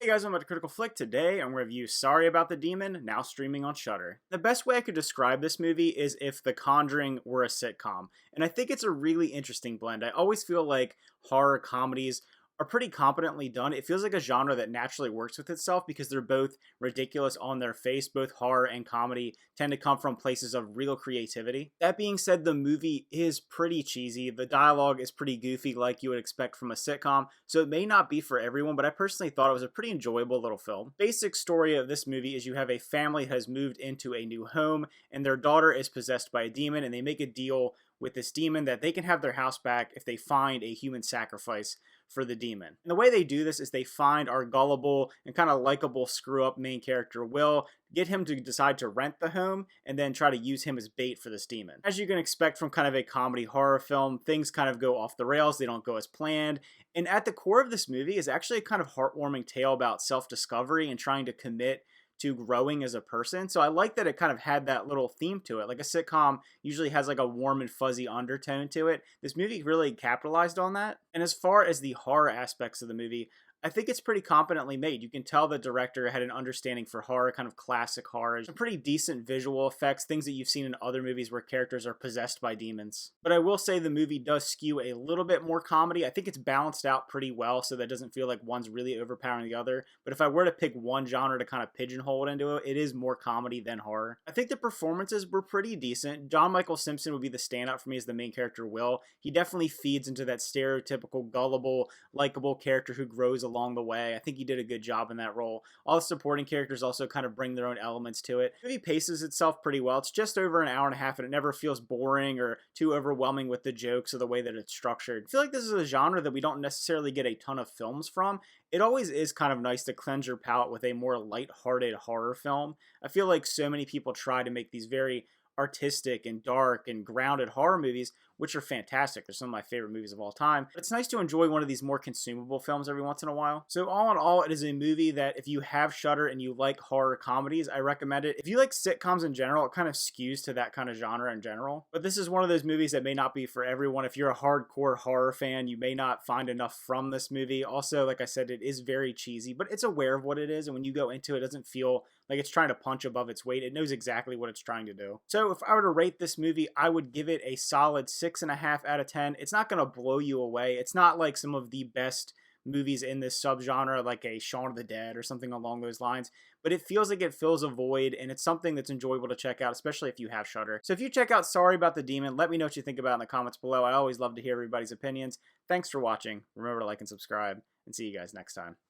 Hey guys, welcome to Critical Flick. Today I'm going to review Sorry About the Demon, now streaming on Shudder. The best way I could describe this movie is if The Conjuring were a sitcom, and I think it's a really interesting blend. I always feel like horror comedies are pretty competently done. It feels like a genre that naturally works with itself because they're both ridiculous on their face. Both horror and comedy tend to come from places of real creativity. That being said, the movie is pretty cheesy. The dialogue is pretty goofy like you would expect from a sitcom, so it may not be for everyone, but I personally thought it was a pretty enjoyable little film. Basic story of this movie is you have a family that has moved into a new home and their daughter is possessed by a demon, and they make a deal with this demon that they can have their house back if they find a human sacrifice for the demon. And the way they do this is they find our gullible and kind of likable screw up main character Will, get him to decide to rent the home, and then try to use him as bait for this demon. As you can expect from kind of a comedy horror film, things kind of go off the rails, they don't go as planned, and at the core of this movie is actually a kind of heartwarming tale about self-discovery and trying to commit to growing as a person. So I like that it kind of had that little theme to it. Like a sitcom usually has like a warm and fuzzy undertone to it. This movie really capitalized on that. And as far as the horror aspects of the movie, I think it's pretty competently made. You can tell the director had an understanding for horror, kind of classic horror. Some pretty decent visual effects, things that you've seen in other movies where characters are possessed by demons. But I will say the movie does skew a little bit more comedy. I think it's balanced out pretty well so that doesn't feel like one's really overpowering the other. But if I were to pick one genre to kind of pigeonhole it into, it is more comedy than horror. I think the performances were pretty decent. John Michael Simpson would be the standout for me as the main character Will. He definitely feeds into that stereotypical, gullible, likable character who grows along the way. I think he did a good job in that role. All the supporting characters also kind of bring their own elements to it. The movie paces itself pretty well. It's just over an hour and a half and it never feels boring or too overwhelming with the jokes or the way that it's structured. I feel like this is a genre that we don't necessarily get a ton of films from. It always is kind of nice to cleanse your palate with a more light-hearted horror film. I feel like so many people try to make these very artistic and dark and grounded horror movies, which are fantastic. They're some of my favorite movies of all time. But it's nice to enjoy one of these more consumable films every once in a while. So all in all, it is a movie that if you have Shudder and you like horror comedies, I recommend it. If you like sitcoms in general, it kind of skews to that kind of genre in general. But this is one of those movies that may not be for everyone. If you're a hardcore horror fan, you may not find enough from this movie. Also, like I said, it is very cheesy, but it's aware of what it is. And when you go into it, it doesn't feel like it's trying to punch above its weight. It knows exactly what it's trying to do. So if I were to rate this movie, I would give it a solid 6.5 out of 10. It's not going to blow you away. It's not like some of the best movies in this subgenre, like a Shaun of the Dead or something along those lines, but it feels like it fills a void, and it's something that's enjoyable to check out, especially if you have Shudder. So if you check out Sorry About the Demon, let me know what you think about it in the comments below. I always love to hear everybody's opinions. Thanks for watching. Remember to like and subscribe, and see you guys next time.